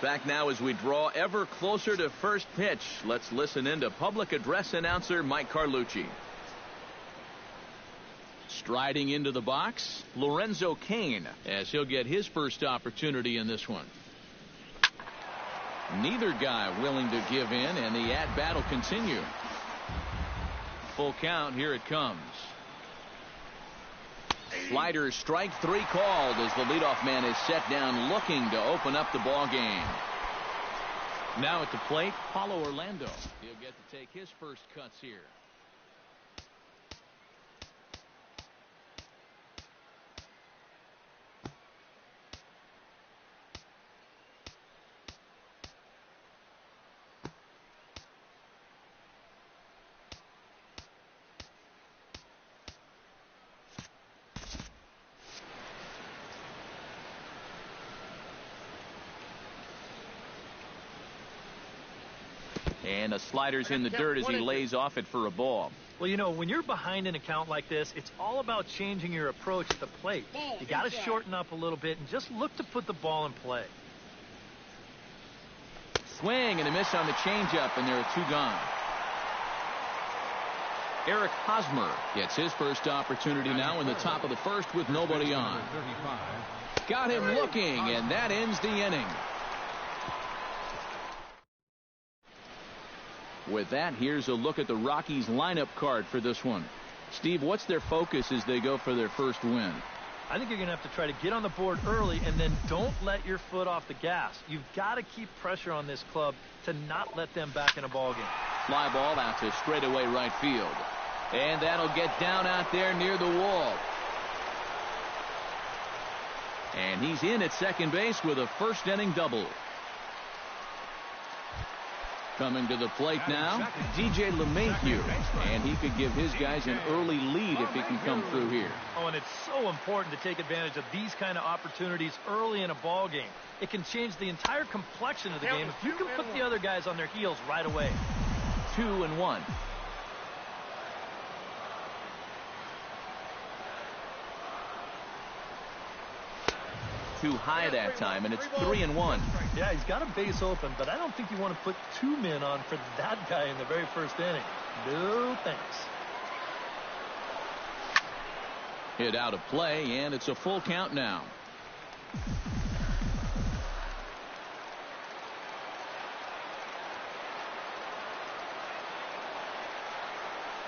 Back now as we draw ever closer to first pitch. Let's listen in to public address announcer Mike Carlucci. Striding into the box, Lorenzo Cain, as he'll get his first opportunity in this one. Neither guy willing to give in, and the at-bat will continue. Full count, here it comes. Slider, strike three called as the leadoff man is set down looking to open up the ball game. Now at the plate, Paulo Orlando. He'll get to take his first cuts here. And a slider's in the dirt as he lays off it for a ball. Well, you know, when you're behind an account like this, it's all about changing your approach at the plate. You got to shorten up a little bit and just look to put the ball in play. Swing and a miss on the changeup, and there are two gone. Eric Hosmer gets his first opportunity now in the top of the first with nobody on. Got him looking, and that ends the inning. With that, here's a look at the Rockies lineup card for this one. Steve, what's their focus as they go for their first win? I think you're going to have to try to get on the board early and then don't let your foot off the gas. You've got to keep pressure on this club to not let them back in a ball game. Fly ball out to straightaway right field. And that'll get down out there near the wall. And he's in at second base with a first inning double. Coming to the plate now, DJ LeMahieu, and he could give his guys an early lead if he can come through here. Oh, and it's so important to take advantage of these kind of opportunities early in a ball game. It can change the entire complexion of the game if you can put the other guys on their heels right away. 2-1. Too high that time, and it's 3-1. Yeah, he's got a base open, but I don't think you want to put two men on for that guy in the very first inning. No thanks. Hit out of play, and it's a full count now.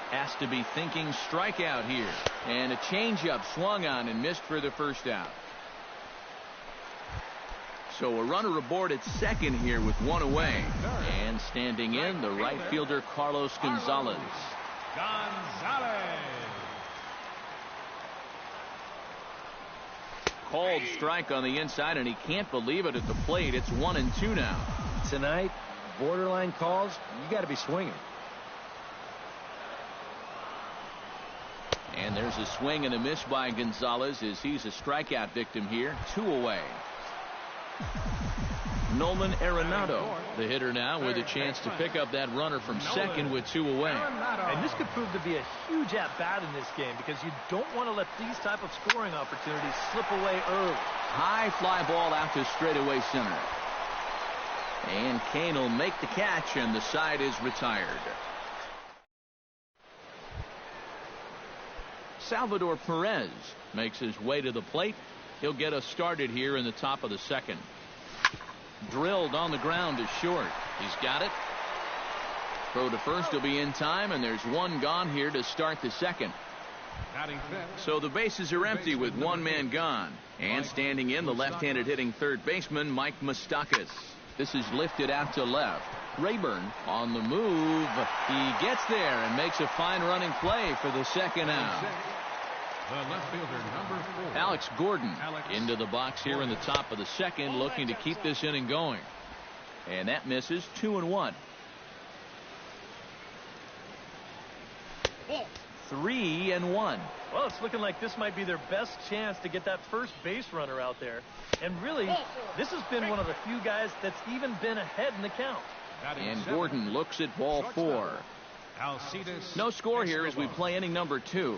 Has to be thinking strikeout here. And a changeup swung on and missed for the first out. So a runner aboard at second here with one away. And standing in, the right fielder, Carlos Gonzalez. Called strike on the inside, and he can't believe it at the plate. It's 1-2 now. Tonight, borderline calls, you got to be swinging. And there's a swing and a miss by Gonzalez as he's a strikeout victim here. 2 away. Nolan Arenado, the hitter now, with a chance to pick up that runner from second with 2 away. And this could prove to be a huge at-bat in this game because you don't want to let these type of scoring opportunities slip away early. High fly ball out to straightaway center. And Cain will make the catch, and the side is retired. Salvador Perez makes his way to the plate. He'll get us started here in the top of the second. Drilled on the ground to short. He's got it. Throw to first will be in time, and there's one gone here to start the second. So the bases are empty with one man gone. And standing in, the left-handed hitting third baseman, Mike Moustakas. This is lifted out to left. Rayburn on the move. He gets there and makes a fine running play for the second out. The left fielder, number 4. Alex Gordon into the box here in the top of the second, looking to keep this inning going. And that misses. 2-1. 3-1. Well, it's looking like this might be their best chance to get that first base runner out there. And really, this has been one of the few guys that's even been ahead in the count. And Gordon looks at ball 4. No score here as we play inning number 2.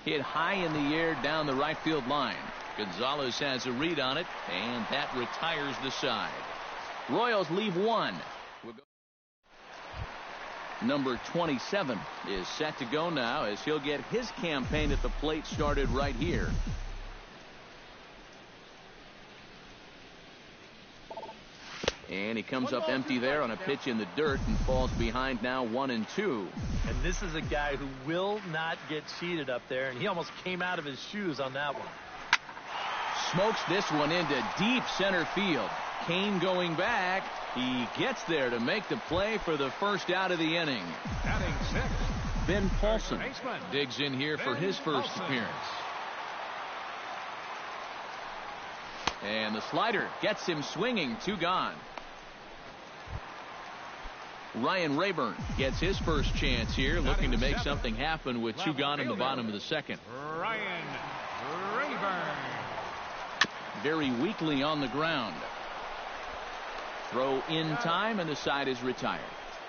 Hit high in the air down the right field line. Gonzalez has a read on it, and that retires the side. Royals leave one. Number 27 is set to go now as he'll get his campaign at the plate started right here. And he comes up empty there on a pitch in the dirt and falls behind now 1-2. And this is a guy who will not get cheated up there, and he almost came out of his shoes on that one. Smokes this one into deep center field. Kane going back. He gets there to make the play for the first out of the inning. Batting sixth, Ben Paulson digs in here for his first appearance. And the slider gets him swinging. 2 gone. Ryan Rayburn gets his first chance here, looking to make something happen with 2 gone in the bottom of the second. Ryan Rayburn. Very weakly on the ground. Throw in time, and the side is retired.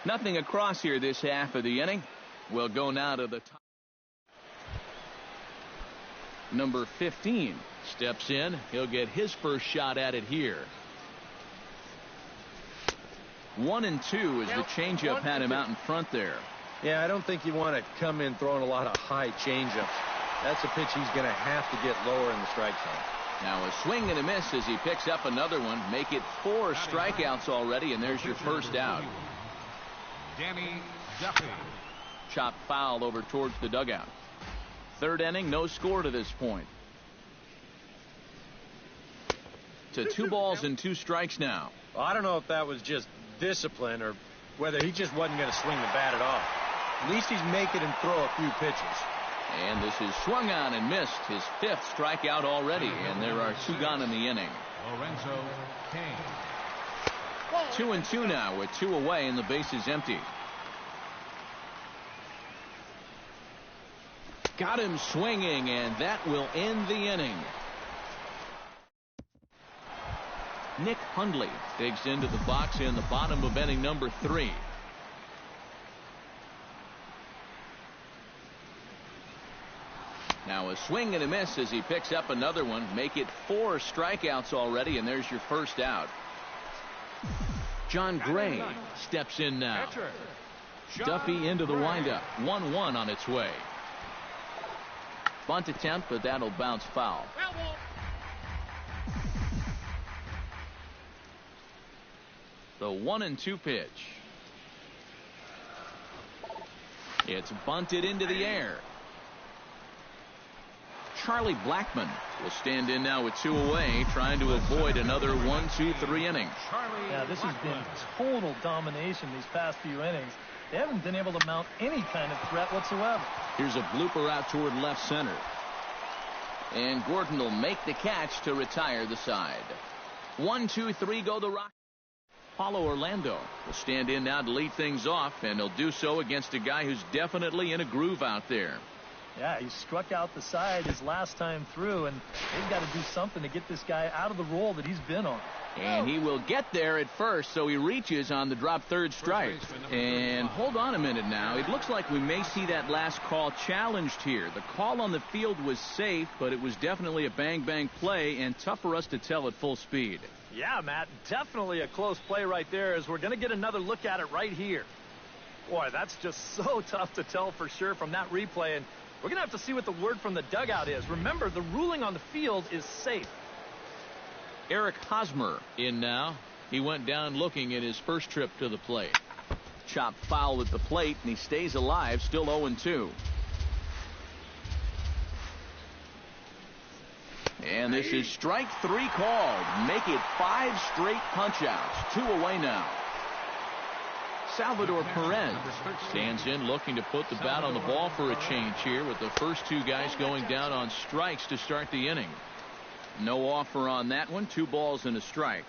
Nothing across here this half of the inning. We'll go now to the top. Number 15 steps in. He'll get his first shot at it here. 1-2 as the changeup had him out in front there. Yeah, I don't think you want to come in throwing a lot of high changeups. That's a pitch he's going to have to get lower in the strike zone. Now a swing and a miss as he picks up another one. Make it 4 strikeouts already, and there's your first out. Danny Duffy. Chop foul over towards the dugout. Third inning, no score to this point. To 2 balls and 2 strikes now. Well, I don't know if that was just discipline or whether he just wasn't going to swing the bat at all. At least he's making him throw a few pitches. And this is swung on and missed. His 5th strikeout already, and there are 2 gone in the inning. Lorenzo Cain. 2-2 now with 2 away and the base is empty. Got him swinging, and that will end the inning. Nick Hundley digs into the box in the bottom of inning number 3. Now a swing and a miss as he picks up another one. Make it 4 strikeouts already, and there's your first out. John Gray steps in now. Duffy into the windup. 1-1 on its way. Bunt attempt, but that'll bounce foul. The 1-2 pitch. It's bunted into the air. Charlie Blackmon will stand in now with 2 away, trying to avoid another 1-2-3 inning. Yeah, this has been total domination these past few innings. They haven't been able to mount any kind of threat whatsoever. Here's a blooper out toward left center. And Gordon will make the catch to retire the side. 1-2-3 go the Rockies. Paulo Orlando will stand in now to lead things off, and he'll do so against a guy who's definitely in a groove out there. Yeah, he struck out the side his last time through, and they've got to do something to get this guy out of the role that he's been on. And he will get there at first, so he reaches on the drop third strike. And hold on a minute now. It looks like we may see that last call challenged here. The call on the field was safe, but it was definitely a bang-bang play and tough for us to tell at full speed. Yeah, Matt, definitely a close play right there, as we're going to get another look at it right here. Boy, that's just so tough to tell for sure from that replay, and we're going to have to see what the word from the dugout is. Remember, the ruling on the field is safe. Eric Hosmer in now. He went down looking at his first trip to the plate. Chop foul at the plate, and he stays alive, still 0-2. And this is strike 3 called. Make it 5 straight punch-outs. 2 away now. Salvador Perez stands in looking to put the bat on the ball for a change here, with the first 2 guys going down on strikes to start the inning. No offer on that one. 2 balls and a strike.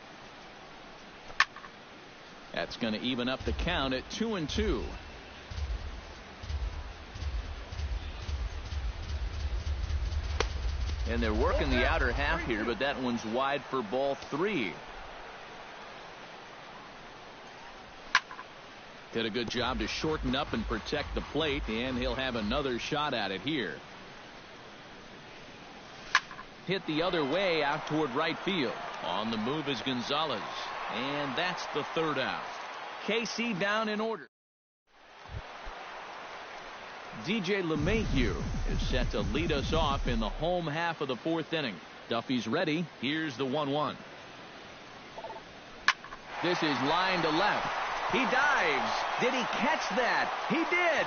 That's going to even up the count at 2-2. And they're working the outer half here, but that one's wide for ball 3. Did a good job to shorten up and protect the plate, and he'll have another shot at it here. hit the other way out toward right field. On the move is Gonzalez, and that's the third out. KC down in order. DJ LeMahieu is set to lead us off in the home half of the fourth inning. Duffy's ready. Here's the 1-1. This is line to left. He dives. Did he catch that? He did.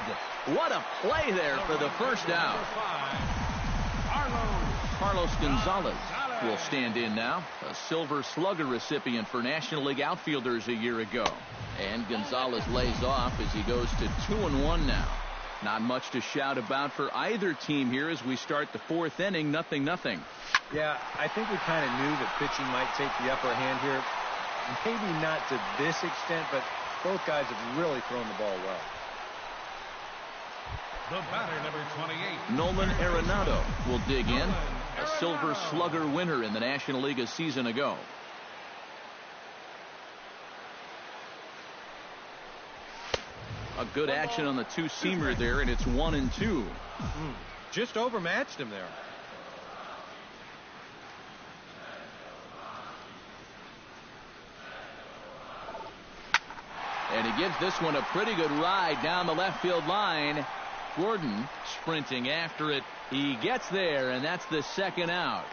What a play there for the first out. Carlos Gonzalez will stand in now, a Silver Slugger recipient for National League outfielders a year ago. And Gonzalez lays off as he goes to 2-1 now. Not much to shout about for either team here as we start the fourth inning. 0-0. Yeah, I think we kind of knew that pitching might take the upper hand here. Maybe not to this extent, but both guys have really thrown the ball well. The batter, number 28. Nolan Arenado will dig in, a Silver Slugger winner in the National League a season ago. A good action on the two-seamer there, and it's 1-2. Just overmatched him there. And he gives this one a pretty good ride down the left field line. Gordon sprinting after it. He gets there, and that's the second out.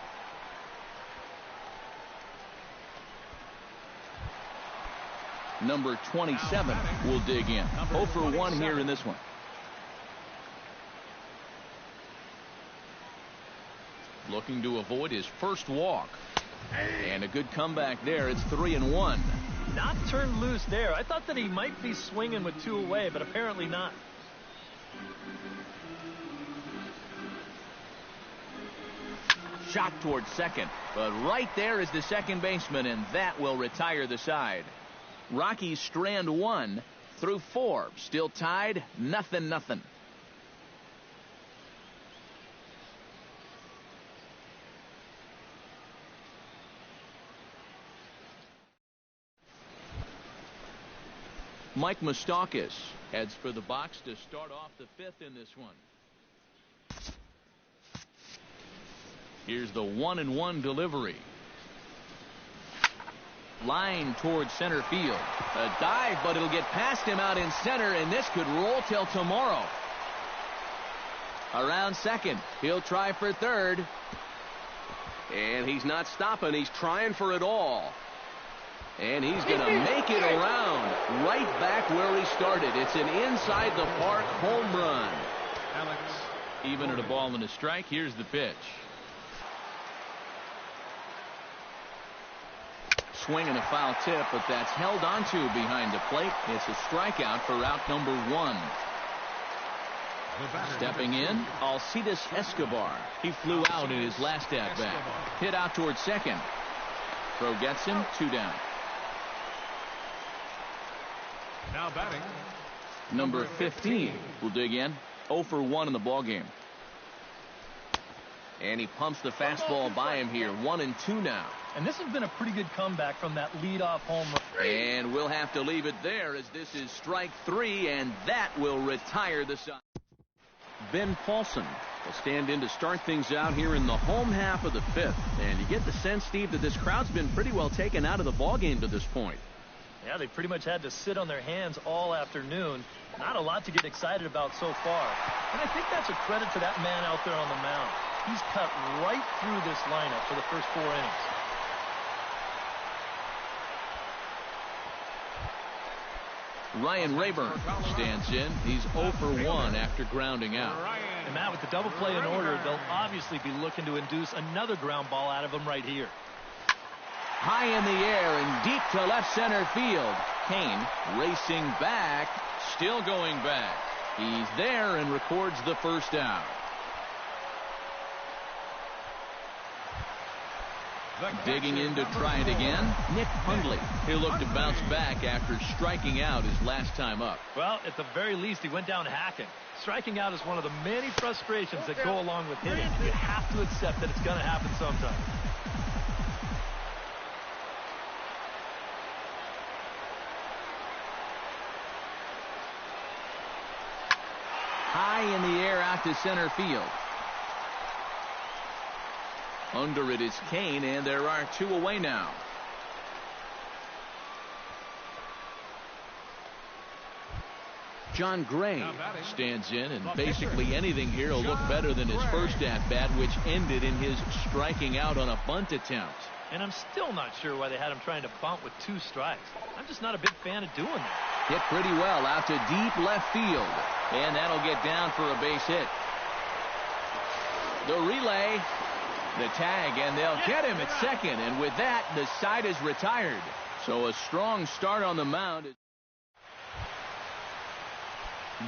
Number 27 will dig in. 0 for 1 here in this one. Looking to avoid his first walk. And a good comeback there. It's 3-1. Not turned loose there. I thought that he might be swinging with two away, but apparently not. Shot towards second, but right there is the second baseman, and that will retire the side. Rockies strand 1 through 4. Still tied, 0-0. Mike Moustakas heads for the box to start off the fifth in this one. Here's the 1-1 delivery. Line towards center field. A dive, but it'll get past him out in center, and this could roll till tomorrow. Around second. He'll try for third. And he's not stopping. He's trying for it all. And he's going to make it around right back where he started. It's an inside the park home run. Alex. Even at a ball and a strike, here's the pitch. Swing and a foul tip, but that's held onto behind the plate. It's a strikeout for out number 1. Stepping in, Alcides Escobar. He flew out in his last at-bat. Hit out towards second. Throw gets him, 2 down. Now batting. Number 15 will dig in. 0 for 1 in the ballgame. And he pumps the fastball by him here. 1-2 now. And this has been a pretty good comeback from that leadoff home run. And we'll have to leave it there as this is strike 3, and that will retire the side. Ben Paulson will stand in to start things out here in the home half of the fifth. And you get the sense, Steve, that this crowd's been pretty well taken out of the ballgame to this point. Yeah, they pretty much had to sit on their hands all afternoon. Not a lot to get excited about so far. And I think that's a credit to that man out there on the mound. He's cut right through this lineup for the first 4 innings. Ryan Rayburn stands in. He's 0 for 1 after grounding out. And Matt, with the double play in order, they'll obviously be looking to induce another ground ball out of him right here. High in the air and deep to left center field. Kane racing back, still going back. He's there and records the first out. Digging in to try it again, Nick Hundley. He'll look to bounce back after striking out his last time up. Well, at the very least, he went down hacking. Striking out is one of the many frustrations that go along with hitting. You have to accept that it's going to happen sometime. High in the air out to center field. Under it is Kane, and there are 2 away now. John Gray stands in, and basically anything here will look better than his first at-bat, which ended in his striking out on a bunt attempt. And I'm still not sure why they had him trying to bunt with 2 strikes. I'm just not a big fan of doing that. Hit pretty well out to deep left field, and that'll get down for a base hit. The relay, the tag, and they'll get him at second, and with that, the side is retired. So a strong start on the mound.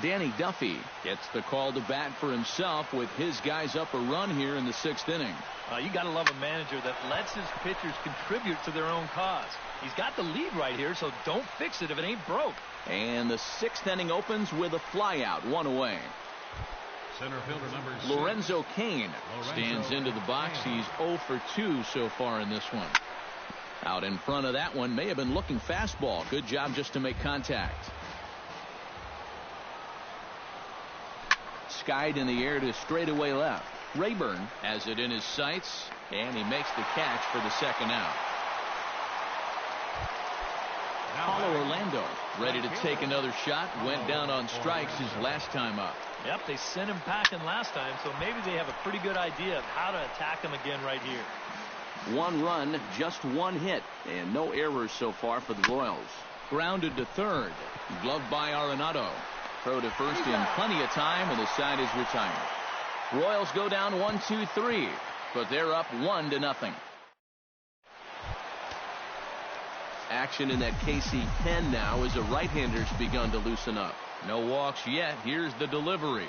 Danny Duffy gets the call to bat for himself with his guys up a run here in the 6th inning. You got to love a manager that lets his pitchers contribute to their own cause. He's got the lead right here, so don't fix it if it ain't broke. And the 6th inning opens with a flyout, 1 away. Center fielder number 6. Lorenzo Cain stands into the box. He's 0 for 2 so far in this one. Out in front of that one, may have been looking fastball. Good job just to make contact. Skied in the air to straightaway left. Rayburn has it in his sights, and he makes the catch for the 2nd out. Paulo Orlando ready to take another shot. Went down on strikes his last time up. Yep, they sent him packing last time, so maybe they have a pretty good idea of how to attack him again right here. 1 run, just 1 hit, and no errors so far for the Royals. Grounded to third. Gloved by Arenado. Throw to first in plenty of time, and the side is retired. Royals go down 1-2-3, but they're up 1-0. Action in that KC pen now as a right-hander's begun to loosen up. No walks yet. Here's the delivery.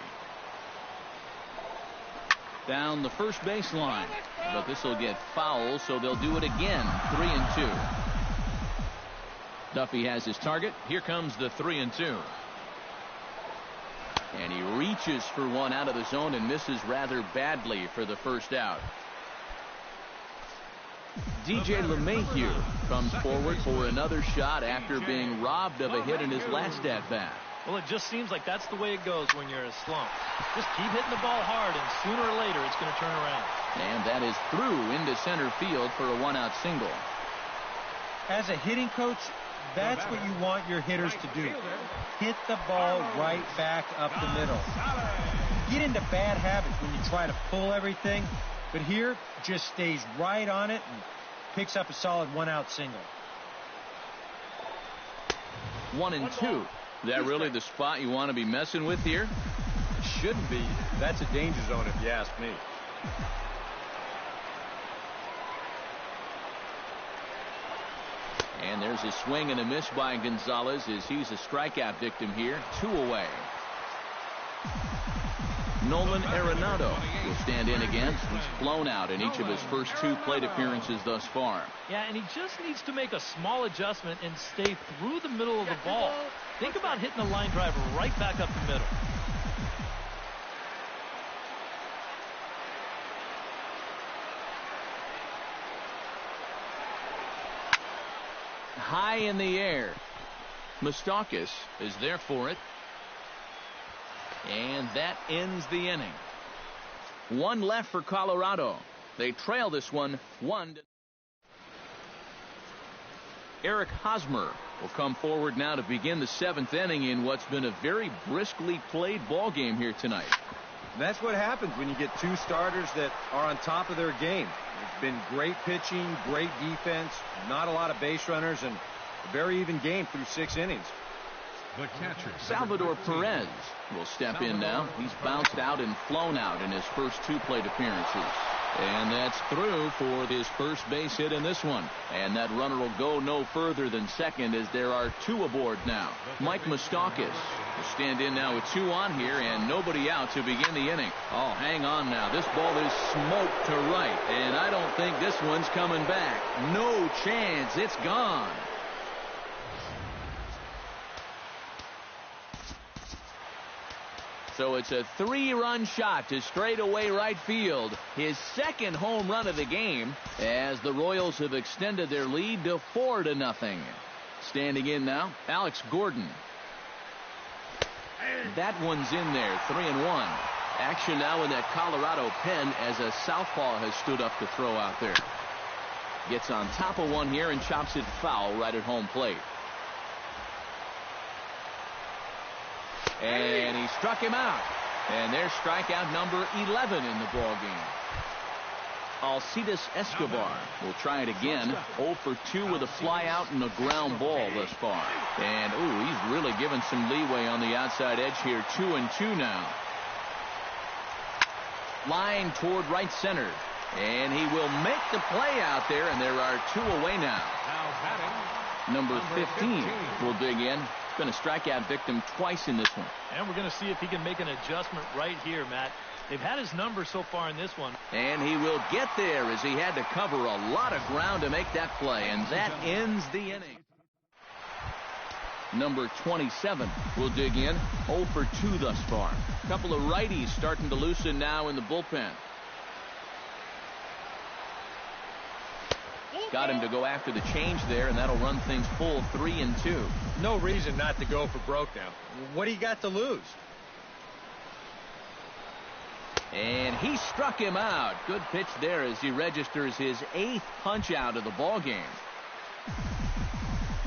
Down the first baseline, but this will get foul, so they'll do it again. 3-2. Duffy has his target. Here comes the 3-2. And he reaches for one out of the zone and misses rather badly for the first out. DJ LeMahieu comes forward for another shot after being robbed of a hit in his last at-bat. Well, it just seems like that's the way it goes when you're in a slump. Just keep hitting the ball hard, and sooner or later it's going to turn around. And that is through into center field for a 1-out single. As a hitting coach, that's what you want your hitters to do. Hit the ball right back up the middle. Get into bad habits when you try to pull everything, but here just stays right on it and picks up a solid 1-out single. 1-2. Is that really the spot you want to be messing with here? Shouldn't be. That's a danger zone if you ask me. And there's a swing and a miss by Gonzalez as he's a strikeout victim here. 2 away. Nolan Arenado will stand in again. He's flown out in each of his first 2 plate appearances thus far. Yeah, and he just needs to make a small adjustment and stay through the middle of the ball. Think about hitting a line drive right back up the middle. High in the air. Moustakas is there for it. And that ends the inning. 1 left for Colorado. They trail this one 1-0. Eric Hosmer will come forward now to begin the 7th inning in what's been a very briskly played ball game here tonight. And that's what happens when you get 2 starters that are on top of their game. It's been great pitching, great defense, not a lot of base runners, and a very even game through 6 innings. The catcher, Salvador Perez will step in now. He's bounced out and flown out in his first 2 plate appearances. And that's through for his first base hit in this one. And that runner will go no further than second as there are 2 aboard now. Mike Moustakas will stand in now with 2 on here and nobody out to begin the inning. Oh, hang on now. This ball is smoked to right. And I don't think this one's coming back. No chance. It's gone. So it's a 3-run shot to straightaway right field. His 2nd home run of the game as the Royals have extended their lead to 4-0. Standing in now, Alex Gordon. That one's in there, 3-1. Action now in that Colorado pen as a southpaw has stood up to throw out there. Gets on top of one here and chops it foul right at home plate. And he struck him out. And there's strikeout number 11 in the ball game. Alcides Escobar will try it again. 0 for 2 with a fly out and a ground ball thus far. And, ooh, he's really given some leeway on the outside edge here. 2-2 now. Line toward right center. And he will make the play out there, and there are 2 away now. Number 15 will dig in. Been a strikeout victim twice in this one. And we're going to see if he can make an adjustment right here, Matt. They've had his number so far in this one. And he will get there as he had to cover a lot of ground to make that play. And that ends the inning. Number 27 will dig in. 0 for 2 thus far. A couple of righties starting to loosen now in the bullpen. Got him to go after the change there, and that'll run things full 3-2. No reason not to go for broke now. What do you got to lose? And he struck him out. Good pitch there as he registers his 8th punch out of the ball game.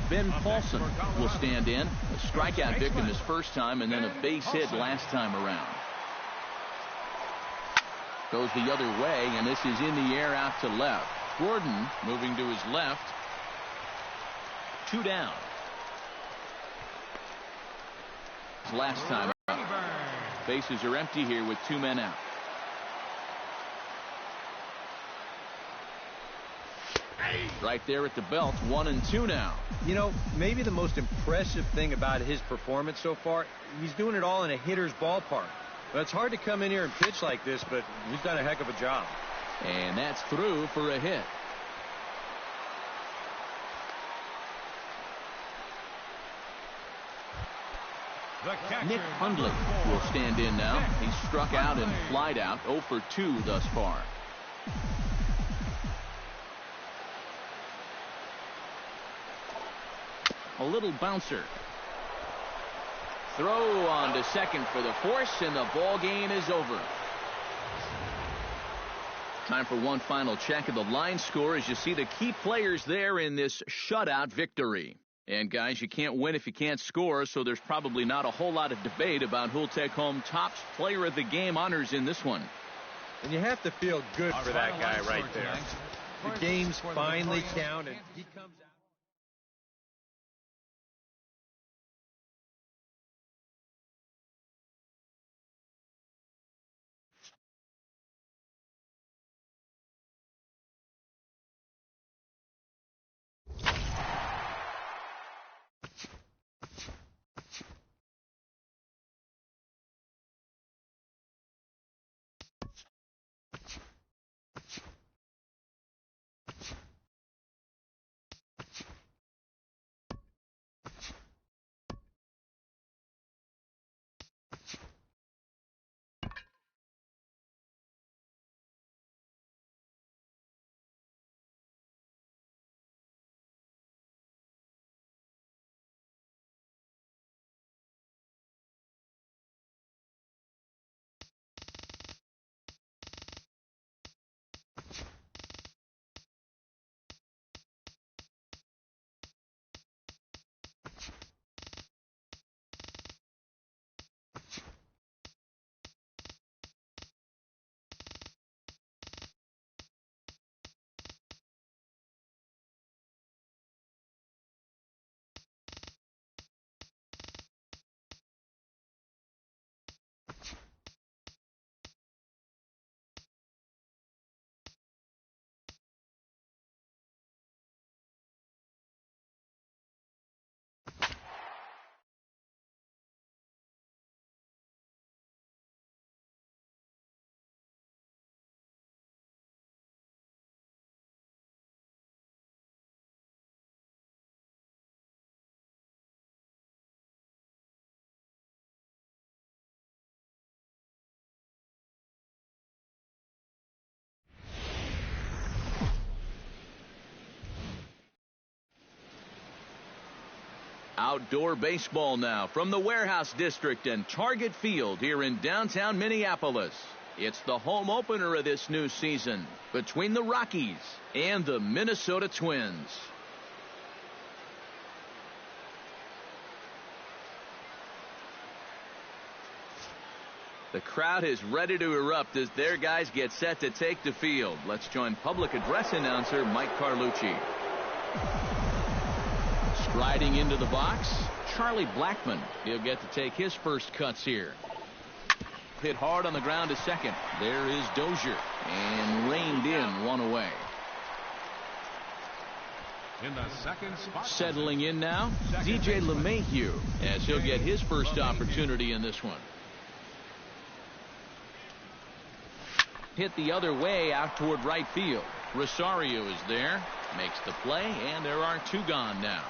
Ben Paulson will stand in. A strikeout victim his first time, and then a base hit last time around. Goes the other way, and this is in the air out to left. Gordon moving to his left. 2 down. Last time out. Bases are empty here with 2 men out. Right there at the belt. 1-2 now. You know, maybe the most impressive thing about his performance so far, he's doing it all in a hitter's ballpark. Well, it's hard to come in here and pitch like this, but he's done a heck of a job. And that's through for a hit. Nick Hundley will stand in now. He's struck out and flied out. 0 for 2 thus far. A little bouncer. Throw on to second for the force, and the ball game is over. Time for one final check of the line score as you see the key players there in this shutout victory. And guys, you can't win if you can't score, so there's probably not a whole lot of debate about who'll take home top player of the game honors in this one. And you have to feel good for that guy right there. The game's finally counted. He comes out. Outdoor baseball now from the Warehouse District and Target Field here in downtown Minneapolis. It's the home opener of this new season between the Rockies and the Minnesota Twins. The crowd is ready to erupt as their guys get set to take the field. Let's join public address announcer Mike Carlucci. Striding into the box, Charlie Blackmon. He'll get to take his first cuts here. Hit hard on the ground to second. There is Dozier, and reined in one away. In the second spot. Settling in now, DJ LeMahieu, as he'll get his first opportunity in this one. Hit the other way out toward right field. Rosario is there, makes the play, and there are two gone now.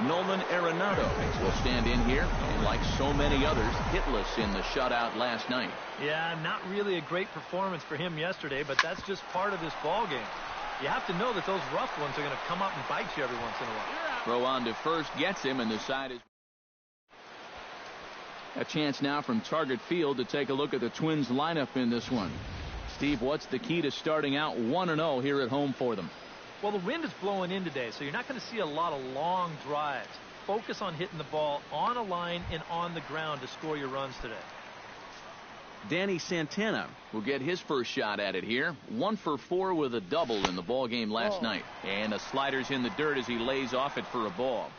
Nolan Arenado will stand in here, and like so many others, hitless in the shutout last night. Yeah, not really a great performance for him yesterday, but that's just part of this ball game. You have to know that those rough ones are going to come up and bite you every once in a while. Throw on to first gets him, and the side is a chance now from Target Field to take a look at the Twins lineup in this one. Steve, what's the key to starting out 1-0 here at home for them? Well, the wind is blowing in today, so you're not going to see a lot of long drives. Focus on hitting the ball on a line and on the ground to score your runs today. Danny Santana will get his first shot at it here. 1 for 4 with a double in the ball game last night. And a slider's in the dirt as he lays off it for a ball.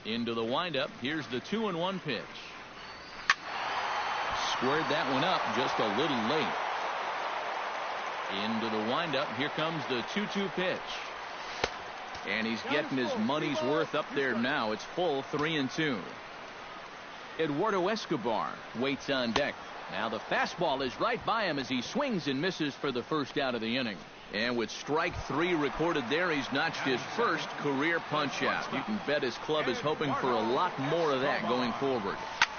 Into the windup. Here's the 2-1 pitch. Squared that one up just a little late. Into the windup. Here comes the 2-2 pitch. And he's getting his money's worth up there now. It's full 3-2. Eduardo Escobar waits on deck. Now the fastball is right by him as he swings and misses for the first out of the inning. And with strike 3 recorded there, he's notched his first career punch-out. You can bet his club is hoping for a lot more of that going forward.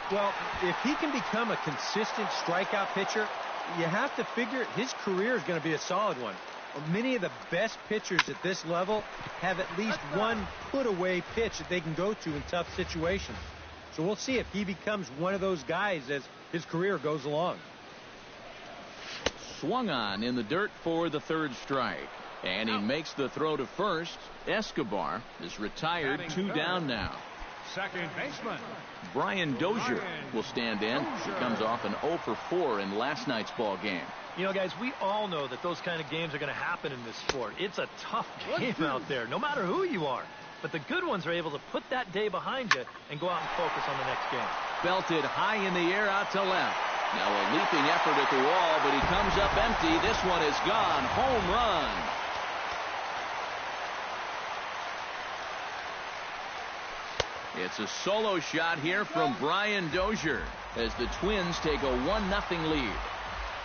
Well, if he can become a consistent strikeout pitcher, you have to figure his career is going to be a solid one. Many of the best pitchers at this level have at least one put-away pitch that they can go to in tough situations. So we'll see if he becomes one of those guys as his career goes along. Swung on in the dirt for the third strike. And he makes the throw to first. Escobar is retired, 2 down now. Second baseman Brian Dozier will stand in. He comes off an 0 for 4 in last night's ball game. You know, guys, we all know that those kind of games are going to happen in this sport. It's a tough game out there, no matter who you are. But the good ones are able to put that day behind you and go out and focus on the next game. Belted high in the air out to left. Now a leaping effort at the wall, but he comes up empty. This one is gone. Home run. It's a solo shot here from Brian Dozier as the Twins take a 1-0 lead.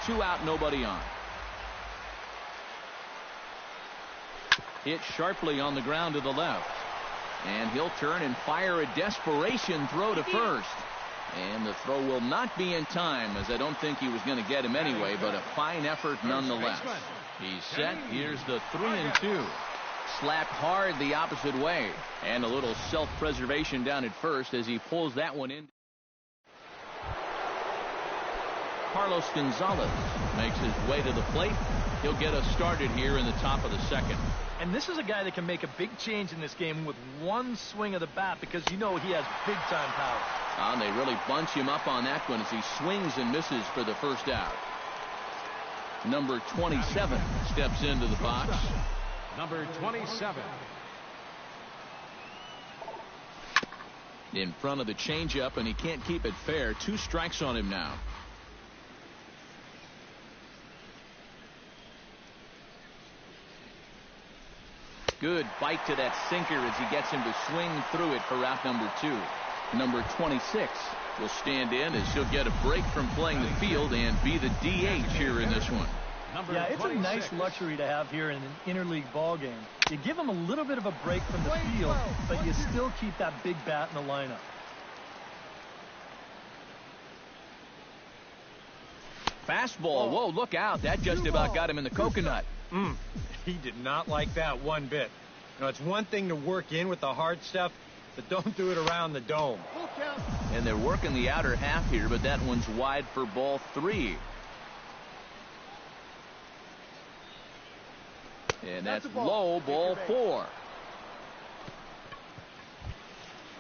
2 out, nobody on. Hit sharply on the ground to the left. And he'll turn and fire a desperation throw to first. And the throw will not be in time, as I don't think he was going to get him anyway, but a fine effort nonetheless. He's set. Here's the 3-2. Slapped hard the opposite way. And a little self-preservation down at first as he pulls that one in. Carlos Gonzalez makes his way to the plate. He'll get us started here in the top of the second. And this is a guy that can make a big change in this game with one swing of the bat because you know he has big-time power. And they really bunch him up on that one as he swings and misses for the first out. Number 27 steps into the box. Number 27. In front of the changeup, and he can't keep it fair. 2 strikes on him now. Good bite to that sinker as he gets him to swing through it for out number 2. Number 26 will stand in as he'll get a break from playing the field and be the DH here in this one. Yeah, it's a nice luxury to have here in an interleague ball game. You give him a little bit of a break from the field, but you still keep that big bat in the lineup. Fastball. Whoa, look out. That just about got him in the coconut. He did not like that one bit. You know, it's one thing to work in with the hard stuff, but don't do it around the dome. And they're working the outer half here, but that one's wide for ball 3. And that's low, ball 4.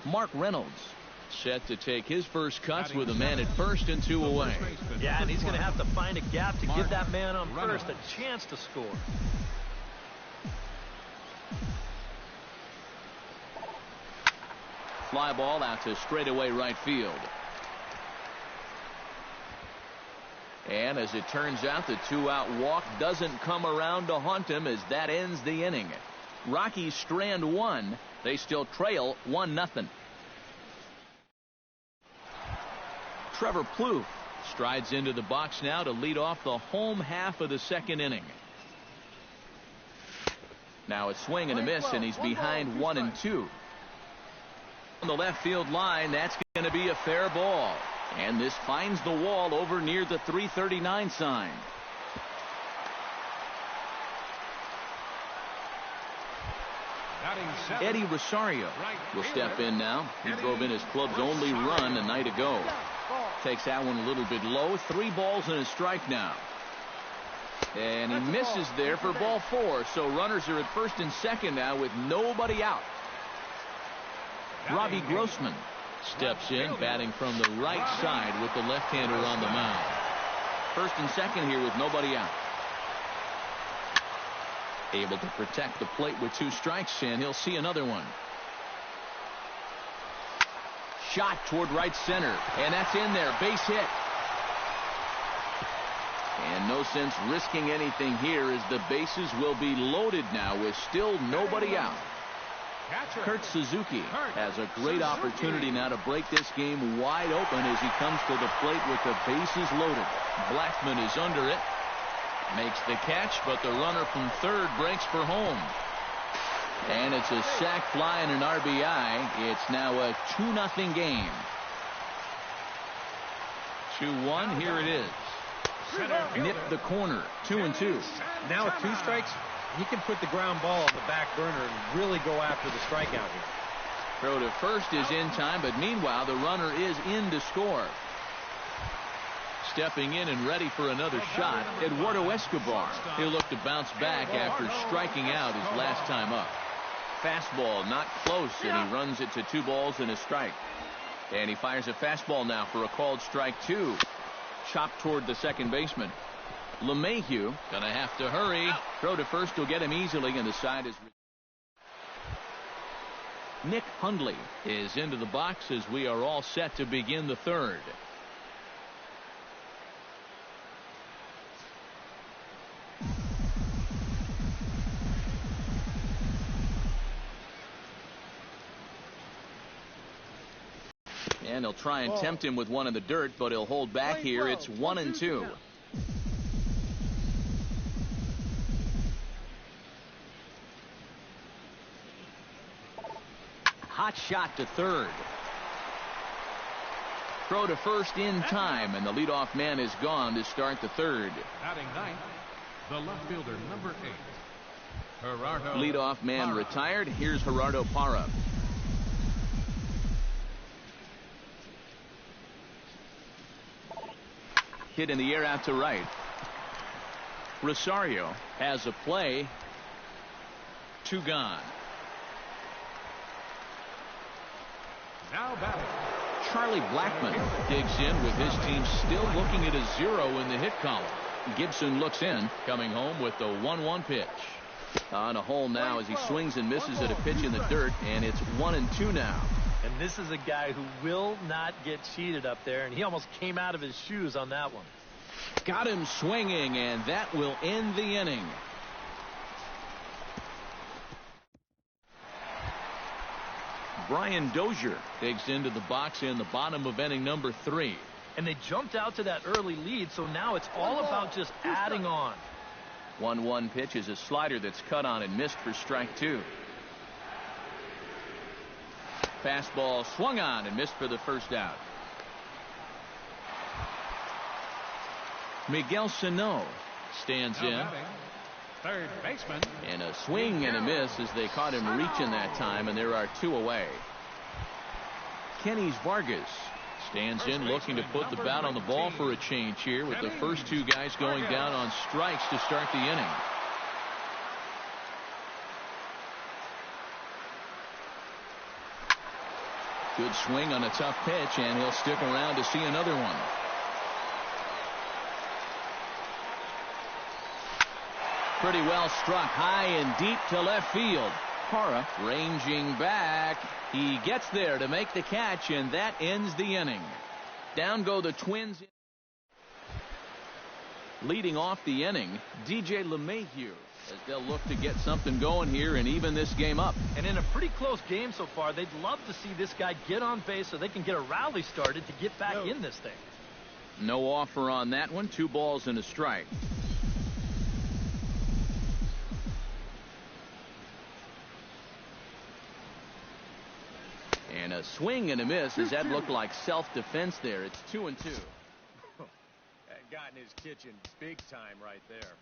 Mark Reynolds set to take his first cuts with a man at first and 2 away. Yeah, and he's going to have to find a gap to give that man on first a chance to score. Fly ball out to straightaway right field. And as it turns out, the 2-out walk doesn't come around to haunt him as that ends the inning. Rockies strand 1. They still trail 1-0. Trevor Plouffe strides into the box now to lead off the home half of the second inning. Now a swing and a miss, and he's behind 1-2. On the left field line, that's going to be a fair ball. And this finds the wall over near the 339 sign. Eddie Rosario will step in now. He drove in his club's only run a night ago. Takes that one a little bit low. 3 balls and a strike now. And he misses there for ball 4. So runners are at first and second now with nobody out. Robbie Grossman steps in, batting from the right side with the left-hander on the mound. First and second here with nobody out. Able to protect the plate with 2 strikes, and he'll see another one. Shot toward right center, and that's in there. Base hit. And no sense risking anything here as the bases will be loaded now with still nobody out. Kurt Suzuki has a great opportunity now to break this game wide open as he comes to the plate with the bases loaded. Blackman is under it. Makes the catch, but the runner from third breaks for home. And it's a sac fly and an RBI. It's now a 2-0 game. 2-1. Here it is. Nip the corner. 2-2. Now with 2 strikes, he can put the ground ball on the back burner and really go after the strikeout here. Throw to first is in time, but meanwhile the runner is in to score. Stepping in and ready for another shot, Eduardo Escobar. He'll look to bounce back after striking out his last time up. Fastball not close, and he runs it to 2 balls and a strike. And he fires a fastball now for a called strike 2. Chopped toward the second baseman. LeMahieu gonna have to hurry. Throw to first will get him easily, and the side is. Nick Hundley is into the box as we are all set to begin the third. And he'll try and tempt him with one in the dirt, but he'll hold back here. It's 1-2. Hot shot to third. Throw to first in time, and the leadoff man is gone to start the third. Batting ninth, the left fielder, number 8, Gerardo. Leadoff man retired. Here's Gerardo Parra. Hit in the air out to right. Rosario has a play. 2 gone. Now batting, Charlie Blackman digs in with his team still looking at a 0 in the hit column. Gibson looks in, coming home with the 1-1 pitch. On a hole now as he swings and misses at a pitch in the dirt, and it's 1-2 now. And this is a guy who will not get cheated up there, and he almost came out of his shoes on that one. Got him swinging, and that will end the inning. Brian Dozier digs into the box in the bottom of inning number 3. And they jumped out to that early lead, so now it's all about just adding on. 1-1 pitch is a slider that's cut on and missed for strike 2. Fastball swung on and missed for the first out. Miguel Sano stands in. Third baseman. And a swing and a miss as they caught him reaching that time, and there are 2 away. Kenny Vargas stands in, looking to put the bat on the ball for a change here, with the first 2 guys going down on strikes to start the inning. Good swing on a tough pitch, and he'll stick around to see another one. Pretty well struck high and deep to left field. Parra ranging back. He gets there to make the catch, and that ends the inning. Down go the Twins. Leading off the inning, DJ LeMahieu, as they'll look to get something going here and even this game up. And in a pretty close game so far, they'd love to see this guy get on base so they can get a rally started to get back in this thing. No offer on that one. 2 balls and a strike. And a swing and a miss, as that looked like self-defense there. It's 2-2. That got in his kitchen big time right there.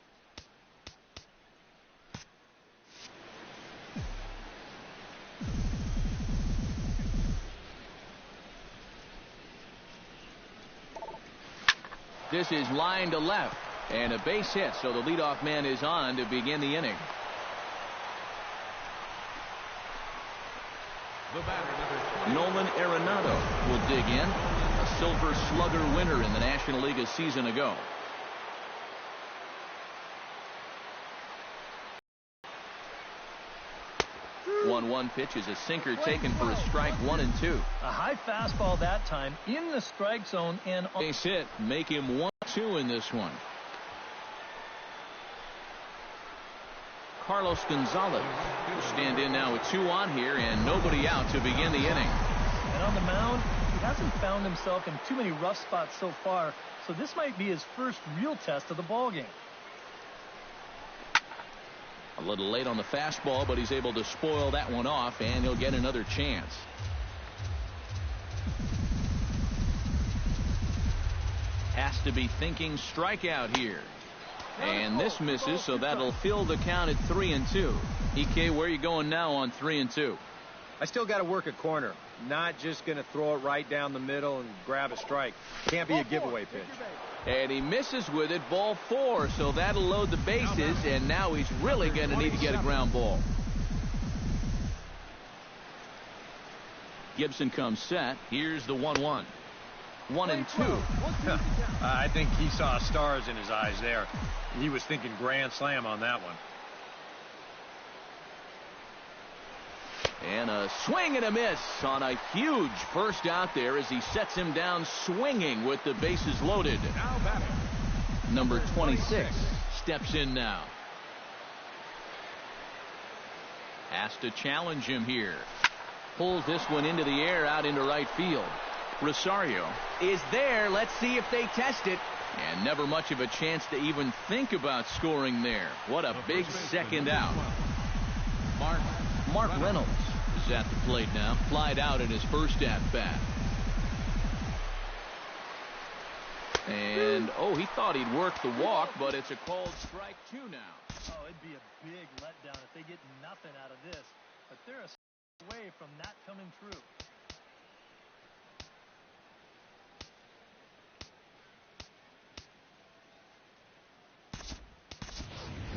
This is line to left, and a base hit, so the leadoff man is on to begin the inning. The batter, Nolan Arenado will dig in, a Silver Slugger winner in the National League a season ago. The 1-1 pitch is a sinker taken for a strike. 1-2. A high fastball that time in the strike zone, and base hit, make him 1-2 in this one. Carlos Gonzalez will stand in now with 2 on here and nobody out to begin the inning. And on the mound, he hasn't found himself in too many rough spots so far, so this might be his first real test of the ballgame. A little late on the fastball, but he's able to spoil that one off, and he'll get another chance. Has to be thinking strikeout here. And this misses, so that'll fill the count at 3-2. EK, where are you going now on 3-2? I still got to work a corner. Not just going to throw it right down the middle and grab a strike. Can't be a giveaway pitch. And he misses with it, ball 4, so that'll load the bases, and now he's really going to need to get a ground ball. Gibson comes set. Here's the 1-1. 1-2. I think he saw stars in his eyes there. He was thinking grand slam on that one. And a swing and a miss on a huge first out there as he sets him down swinging with the bases loaded. Number 26 steps in now. Has to challenge him here. Pulls this one into the air out into right field. Rosario is there. Let's see if they test it. And never much of a chance to even think about scoring there. What a big second out. Mark Reynolds is at the plate now. Flied out in his first at-bat. And, he thought he'd work the walk, but it's a called strike 2 now. Oh, it'd be a big letdown if they get nothing out of this. But they're a away from that coming true.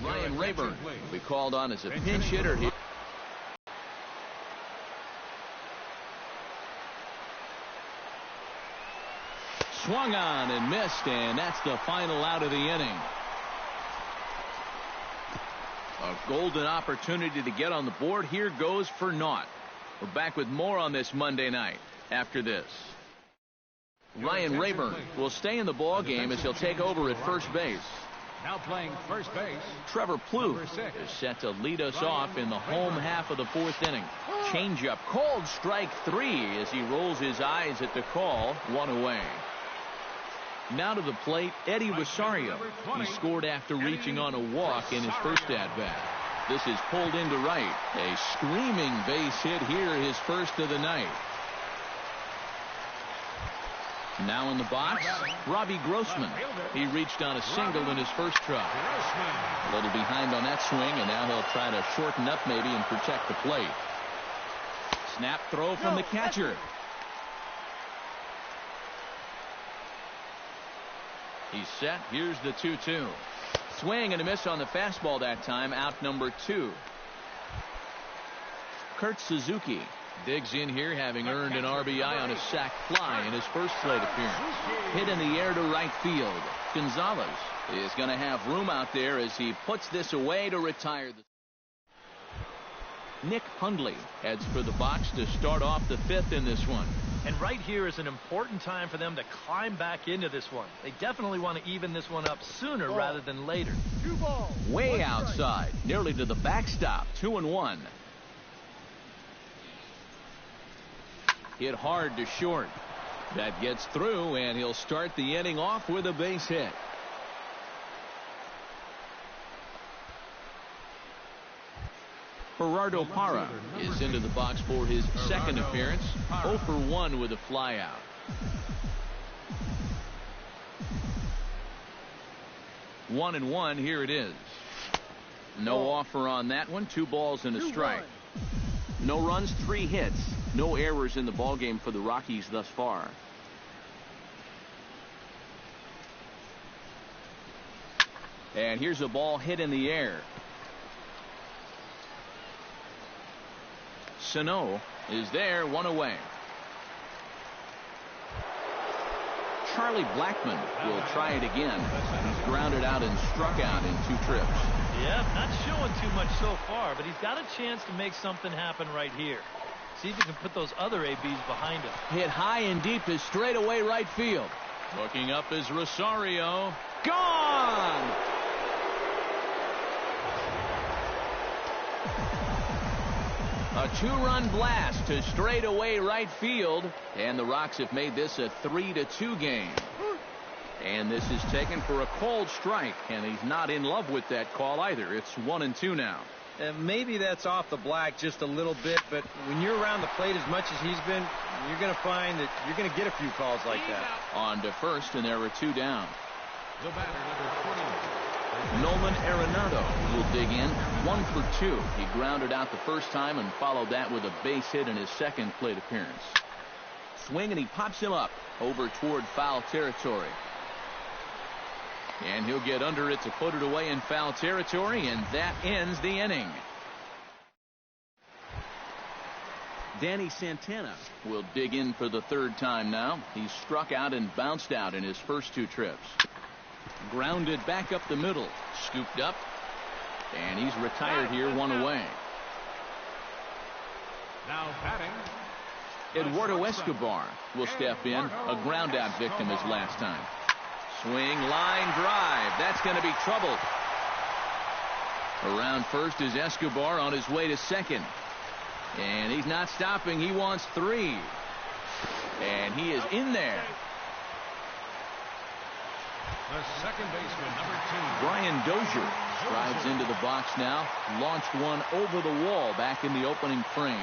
Ryan Rayburn will be called on as a pinch hitter here. Swung on and missed, and that's the final out of the inning. A golden opportunity to get on the board here goes for naught. We're back with more on this Monday night after this. Ryan Rayburn will stay in the ball game as he'll take over at first base. Now playing first base, Trevor Plouffe number 6. is set to lead us off in the home half of the 4th inning. Changeup, called strike 3 as he rolls his eyes at the call. 1 away. Now to the plate, Eddie Rosario. He scored after reaching on a walk in his first at-bat. This is pulled into right. A screaming base hit here, his first of the night. Now in the box, Robbie Grossman. He reached on a single in his first try. A little behind on that swing, and now he'll try to shorten up maybe and protect the plate. Snap throw from the catcher. He's set. Here's the 2-2. Swing and a miss on the fastball that time. Out number 2. Kurt Suzuki digs in here, having earned an RBI on a sac fly in his first plate appearance. Hit in the air to right field. Gonzalez is going to have room out there as he puts this away to retire. Nick Hundley heads for the box to start off the 5th in this one. And right here is an important time for them to climb back into this one. They definitely want to even this one up sooner rather than later. Way outside, nearly to the backstop. 2-1. Hit hard to short. That gets through, and he'll start the inning off with a base hit. Gerardo Parra is into the box for his second appearance. 0 for 1 with a flyout. One and one. Here it is. No offer on that one. 2 balls and a strike. No runs, 3 hits. No errors in the ballgame for the Rockies thus far. And here's a ball hit in the air. Sano is there, 1 away. Charlie Blackmon will try it again. He's grounded out and struck out in 2 trips. Yeah, not showing too much so far, but he's got a chance to make something happen right here. See if he can put those other ABs behind him. Hit high and deep to straightaway right field. Looking up is Rosario. Gone! A 2-run blast to straightaway right field, and the Rocks have made this a 3-2 game. And this is taken for a called strike, and he's not in love with that call either. It's 1-2 now. And maybe that's off the black just a little bit, but when you're around the plate as much as he's been, you're going to find that you're going to get a few calls like that. On to first, and there are 2 down. The batter, number 20. Nolan Arenado will dig in. 1 for 2. He grounded out the first time and followed that with a base hit in his second plate appearance. Swing, and he pops him up over toward foul territory. And he'll get under it to put it away in foul territory, and that ends the inning. Danny Santana will dig in for the 3rd time now. He's struck out and bounced out in his first 2 trips. Grounded back up the middle. Scooped up. And he's retired here, 1 away. Now batting, Eduardo Escobar will step in. A ground out victim as last time. Swing, line drive. That's going to be trouble. Around first is Escobar on his way to second. And he's not stopping. He wants 3. And he is in there. the second baseman, number 2. Brian Dozier strides into the box now. Launched one over the wall back in the opening frame.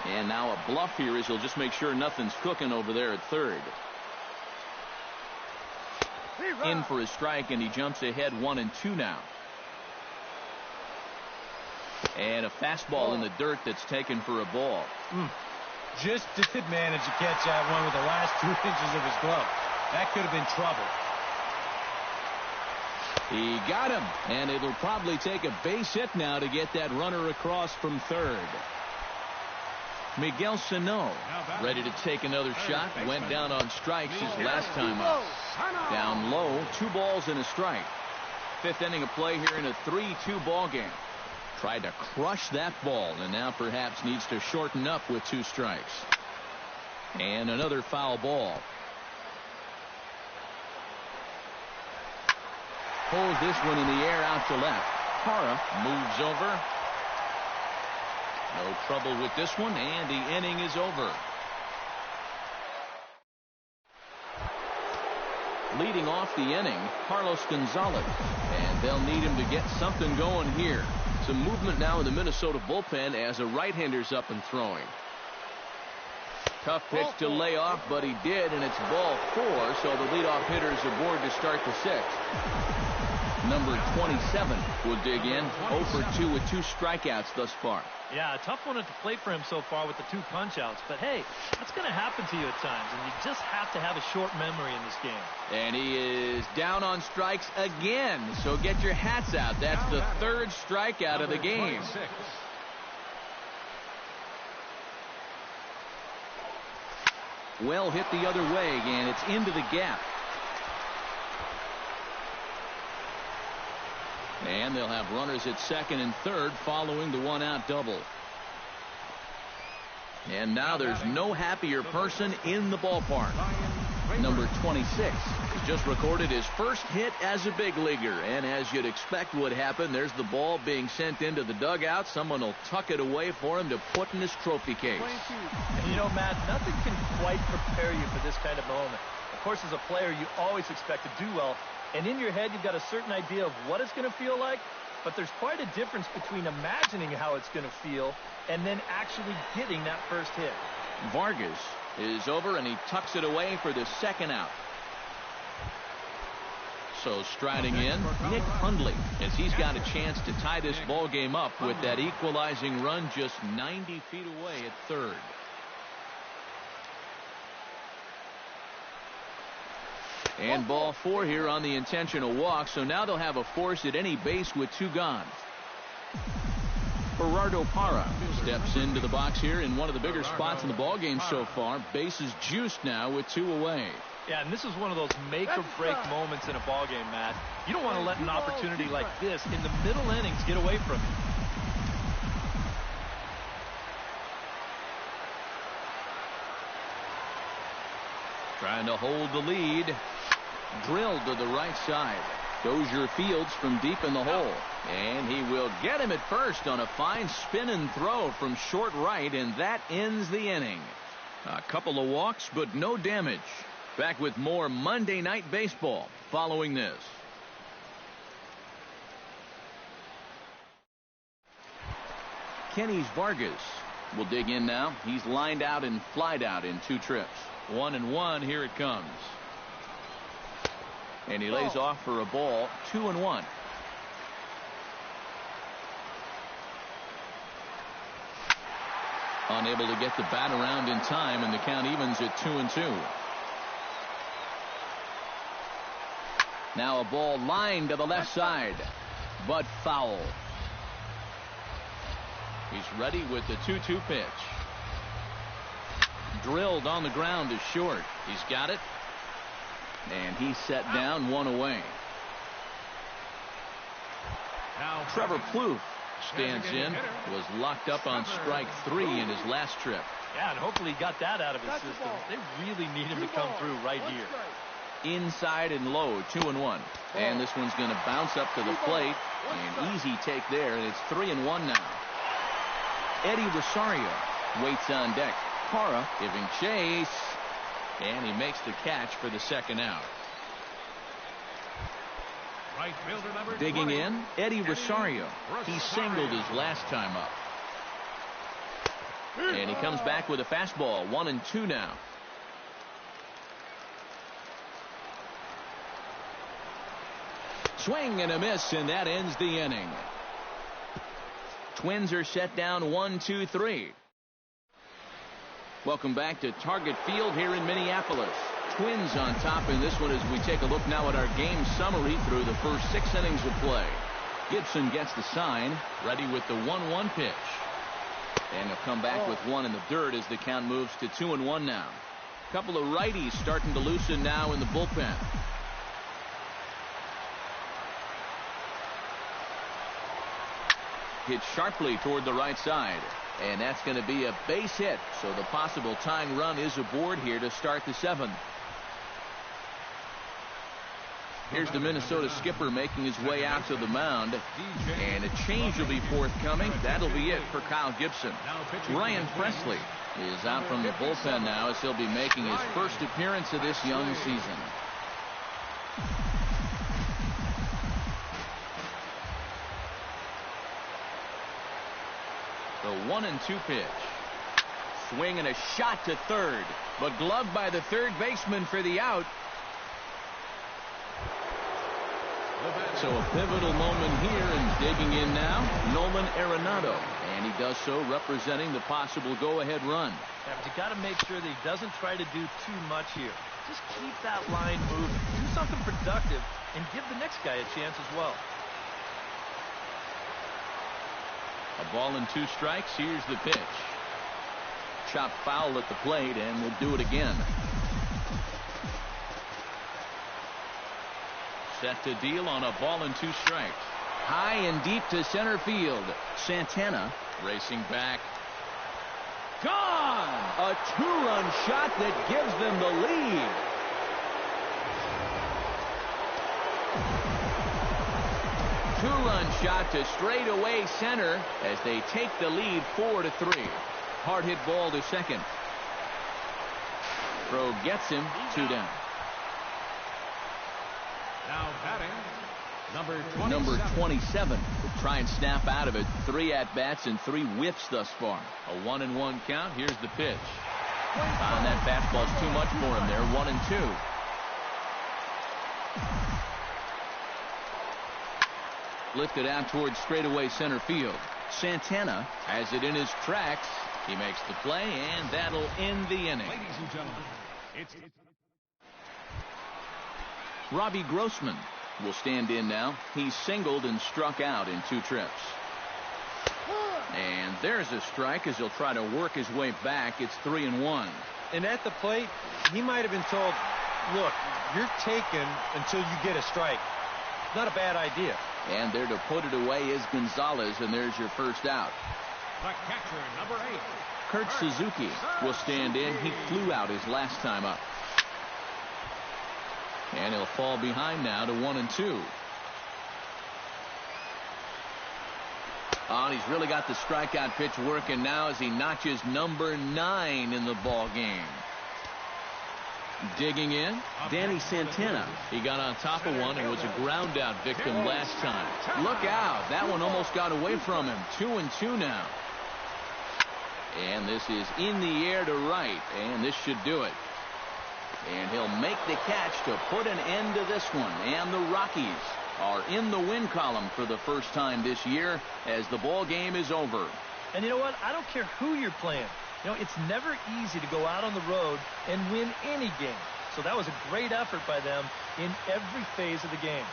And now a bluff here as he'll just make sure nothing's cooking over there at third. In for his strike, and he jumps ahead 1-2 now. And a fastball in the dirt that's taken for a ball. Just did manage to catch that one with the last 2 inches of his glove. That could have been trouble. He got him, and it'll probably take a base hit now to get that runner across from third. Miguel Sano ready to take another shot. Went down on strikes his last time up. Down low, 2 balls and a strike. 5th inning of play here in a 3-2 ball game. Tried to crush that ball, and now perhaps needs to shorten up with 2 strikes. And another foul ball. pulls this one in the air out to left. Parra moves over. No trouble with this one, and the inning is over. Leading off the inning, Carlos Gonzalez, and they'll need him to get something going here. Some movement now in the Minnesota bullpen as a right-hander's up and throwing. Tough pitch to lay off, but he did, and it's ball 4, so the leadoff hitter is aboard to start the 6th. Number 27 will dig in, 0 for 2 with 2 strikeouts thus far. Yeah, a tough one at the plate for him so far with the 2 punch-outs. But, hey, that's going to happen to you at times, and you just have to have a short memory in this game. And he is down on strikes again, so get your hats out. That's the 3rd strikeout of the game. Well hit the other way, and it's into the gap. And they'll have runners at 2nd and 3rd following the 1-out double. And now there's no happier person in the ballpark. Number 26 has just recorded his first hit as a big leaguer. And as you'd expect would happen, there's the ball being sent into the dugout. Someone will tuck it away for him to put in his trophy case. And you know, Matt, nothing can quite prepare you for this kind of moment. Of course, as a player, you always expect to do well. And in your head, you've got a certain idea of what it's going to feel like. But there's quite a difference between imagining how it's going to feel and then actually getting that first hit. Vargas is over, and he tucks it away for the 2nd out. So striding in, Nick Hundley, as he's got a chance to tie this ball game up with that equalizing run just 90 feet away at 3rd. And ball 4 here on the intentional walk, so now they'll have a force at any base with 2 gone. Gerardo Parra steps into the box here in one of the bigger spots in the ballgame so far. Bases juiced now with 2 away. Yeah, and this is one of those make-or-break moments in a ballgame, Matt. You don't want to let an opportunity like this in the middle innings get away from you. Trying to hold the lead. Drilled to the right side. Dozier fields from deep in the hole. And he will get him at first on a fine spin and throw from short right, and that ends the inning. A couple of walks, but no damage. Back with more Monday Night Baseball following this. Kenny Vargas will dig in now. He's lined out and flied out in 2 trips. 1-1, here it comes. And he lays off for a ball. 2-1. Unable to get the bat around in time, and the count evens at 2-2. Now a ball lined to the left side, but foul. He's ready with the 2-2 pitch. Drilled on the ground is short. He's got it. And he's set down, 1 away. Now Trevor Plouffe stands in. Was locked up on strike 3 in his last trip. Yeah, and hopefully he got that out of his system. They really need him to come through right here. Inside and low, 2-1. And this one's going to bounce up to the plate. An easy take there, and it's 3-1 now. Eddie Rosario waits on deck. Parra giving chase. And he makes the catch for the 2nd out. Right fielder number Digging 20, in, Eddie Rosario. He singled his last time up. And he comes back with a fastball. 1-2 now. Swing and a miss, and that ends the inning. Twins are set down 1-2-3. Welcome back to Target Field here in Minneapolis. Twins on top in this one as we take a look now at our game summary through the first 6 innings of play. Gibson gets the sign, ready with the 1-1 pitch. And he'll come back with 1 in the dirt as the count moves to 2-1 now. A couple of righties starting to loosen now in the bullpen. Hit sharply toward the right side. And that's going to be a base hit. So the possible tying run is aboard here to start the 7th. Here's the Minnesota skipper making his way out to the mound. And a change will be forthcoming. That'll be it for Kyle Gibson. Ryan Presley is out from the bullpen now as he'll be making his first appearance of this young season. The 1-2 pitch. Swing and a shot to third, but gloved by the third baseman for the out. So a pivotal moment here, and digging in now, Nolan Arenado. And he does so representing the possible go-ahead run. Yeah, but you got to make sure that he doesn't try to do too much here. Just keep that line moving. Do something productive and give the next guy a chance as well. A ball and 2 strikes. Here's the pitch. Chopped foul at the plate, and we'll do it again. Set to deal on a ball and 2 strikes. High and deep to center field. Santana racing back. Gone! A 2-run shot that gives them the lead. Two-run shot to straightaway center as they take the lead 4-3. Hard hit ball to second. Throw gets him 2 down. Now batting, Number 27 will try and snap out of it. 3 at-bats and 3 whiffs thus far. A 1-1 count. Here's the pitch. And that fastball's too much for him there. 1-2. Lifted out towards straightaway center field. Santana has it in his tracks. He makes the play, and that'll end the inning. ladies and gentlemen, it's Robbie Grossman will stand in now. He's singled and struck out in 2 trips. And there's a strike as he'll try to work his way back. It's 3-1. And at the plate, he might have been told, look, you're taken until you get a strike. Not a bad idea. And there to put it away is Gonzalez, and there's your first out. the catcher, number 8. Kurt Suzuki will stand in. He flew out his last time up. And he'll fall behind now to 1-2. Oh, he's really got the strikeout pitch working now as he notches number 9 in the ball game. Digging in, Danny Santana. He got on top of one and was a ground out victim last time. Look out. That one almost got away from him. 2-2 now. And this is in the air to right, and this should do it. And he'll make the catch to put an end to this one. And the Rockies are in the win column for the first time this year as the ball game is over. And you know what? I don't care who you're playing. You know, it's never easy to go out on the road and win any game. So that was a great effort by them in every phase of the game.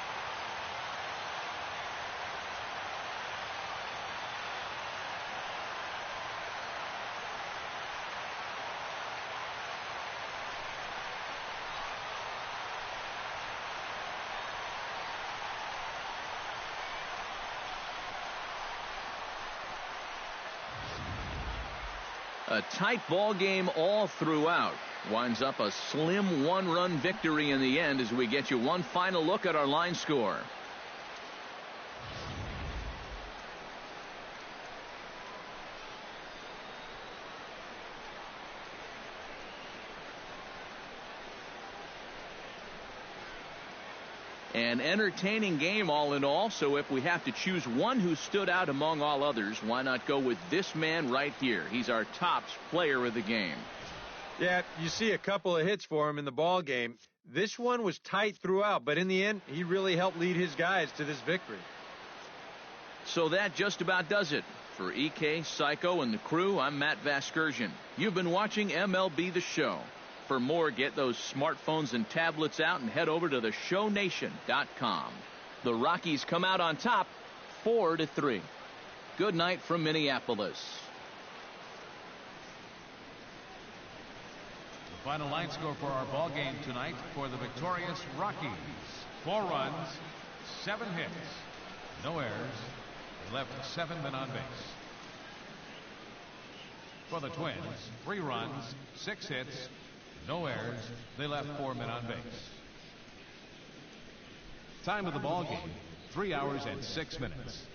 A tight ball game all throughout. Winds up a slim 1-run victory in the end as we get you one final look at our line score. An entertaining game all in all, so if we have to choose one who stood out among all others, why not go with this man right here? He's our tops player of the game. Yeah, you see a couple of hits for him in the ball game. This one was tight throughout, but in the end, he really helped lead his guys to this victory. So that just about does it. For EK, Psycho, and the crew, I'm Matt Vasgersian. You've been watching MLB The Show. For more, get those smartphones and tablets out and head over to theshownation.com. The Rockies come out on top 4-3. Good night from Minneapolis. The final line score for our ball game tonight for the victorious Rockies. 4 runs, 7 hits, no errors. They left 7 men on base. For the Twins, 3 runs, 6 hits, no errors. They left 4 men on base. Time of the ball game, 3 hours and 6 minutes.